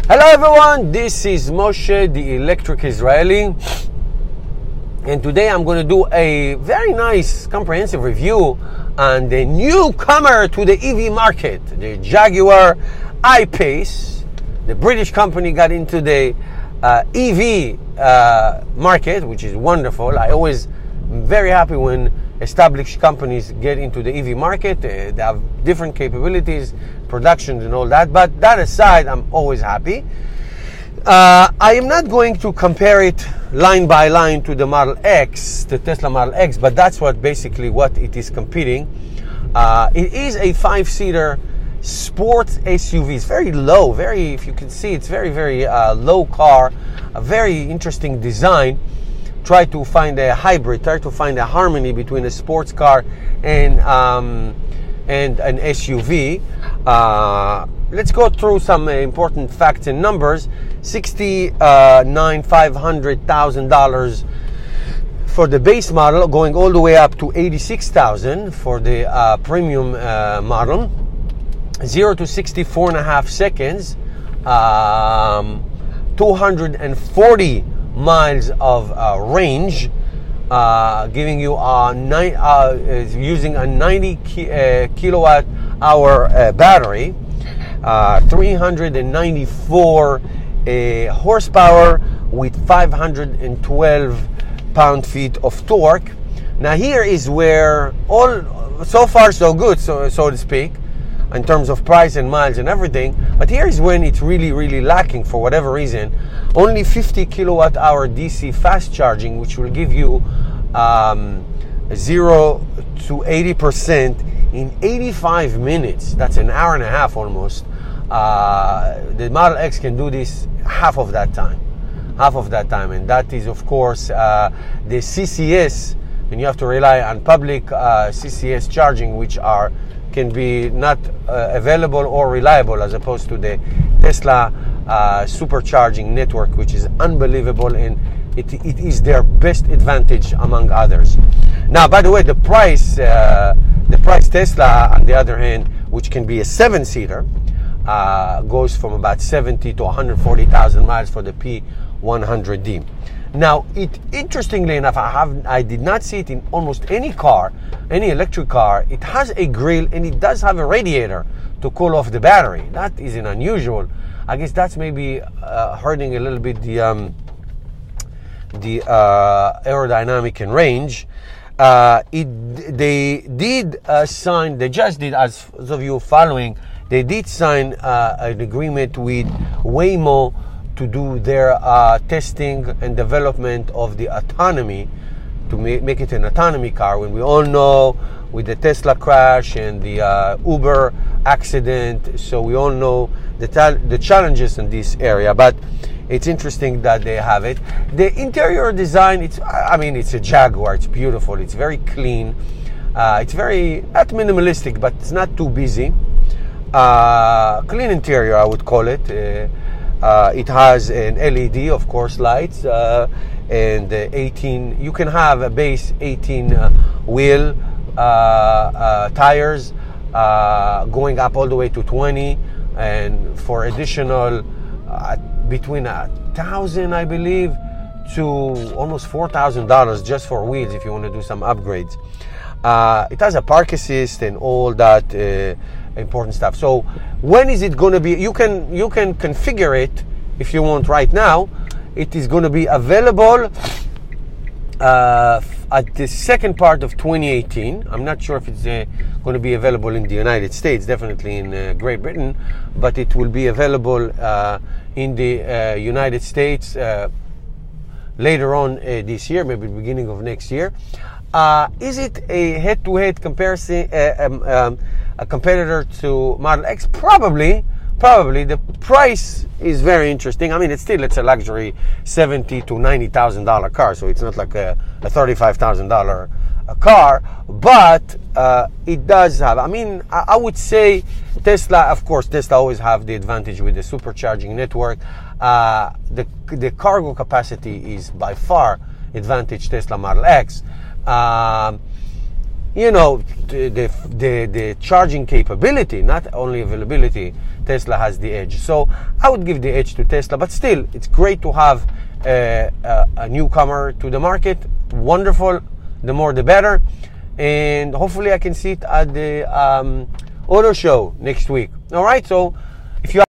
Hello everyone, this is Moshe, the Electric Israeli, and today I'm going to do a very nice comprehensive review on the newcomer to the EV market, the Jaguar I-Pace. The British company got into the EV market, which is wonderful. I always am very happy when established companies get into the EV market. They have different capabilities, productions and all that, but that aside, I'm always happy. I am not going to compare it line by line to the Model X, the Tesla Model X, but that's what basically what it is competing. It is a 5-seater sports SUV. It's very low, if you can see, it's very low car, a very interesting design. Try to find a hybrid, try to find a harmony between a sports car and an SUV. Let's go through some important facts and numbers. $69,500 for the base model, going all the way up to $86,000 for the premium model. 0 to 64.5 seconds. 240 miles of range, giving you using a 90 kilowatt hour battery, 394 horsepower with 512 pound-feet of torque. Now here is where so far so good, so to speak, in terms of price and miles and everything, but here is when it's really lacking for whatever reason. Only 50 kilowatt hour DC fast charging, which will give you 0 to 80% in 85 minutes. That's an hour and a half almost. The Model X can do this half of that time, and that is of course the CCS, and you have to rely on public CCS charging, which can be not available or reliable, as opposed to the Tesla supercharging network, which is unbelievable, and it is their best advantage among others. Now, by the way, the price Tesla, on the other hand, which can be a 7-seater, goes from about 70 to 140,000 miles for the P100D. Now, interestingly enough, I did not see it in almost any car, any electric car. It has a grill and it does have a radiator to cool off the battery. That is an unusual. I guess that's maybe hurting a little bit the aerodynamic and range. They just did, as those of you following, they did sign an agreement with Waymo to do their testing and development of the autonomy, to make it an autonomy car, when we all know with the Tesla crash and the Uber accident, so we all know the challenges in this area. But it's interesting that they have it. The interior design, it's a Jaguar, it's beautiful, it's very clean, it's very, not minimalistic, but it's not too busy. Clean interior, I would call it. It has an LED, of course, lights, and 18. You can have a base 18 wheel tires, going up all the way to 20, and for additional between $1,000, I believe, to almost $4,000 just for wheels if you want to do some upgrades. It has a park assist and all that important stuff. So when is it going to be? You can configure it if you want right now. It is going to be available at the second part of 2018. I'm not sure if it's going to be available in the United States, definitely in Great Britain, but it will be available in the United States later on this year, maybe beginning of next year. Is it a head-to-head comparison, a competitor to Model X? Probably. The price is very interesting. I mean, it's a luxury $70,000 to $90,000 car, so it's not like a $35,000 car, but it does have, I would say Tesla, of course, Tesla always have the advantage with the supercharging network. The cargo capacity is by far advantage Tesla Model X. you know, the charging capability, not only availability, Tesla has the edge. So I would give the edge to Tesla, but still, it's great to have a newcomer to the market. Wonderful, the more the better. And hopefully I can see it at the auto show next week. All right, so if you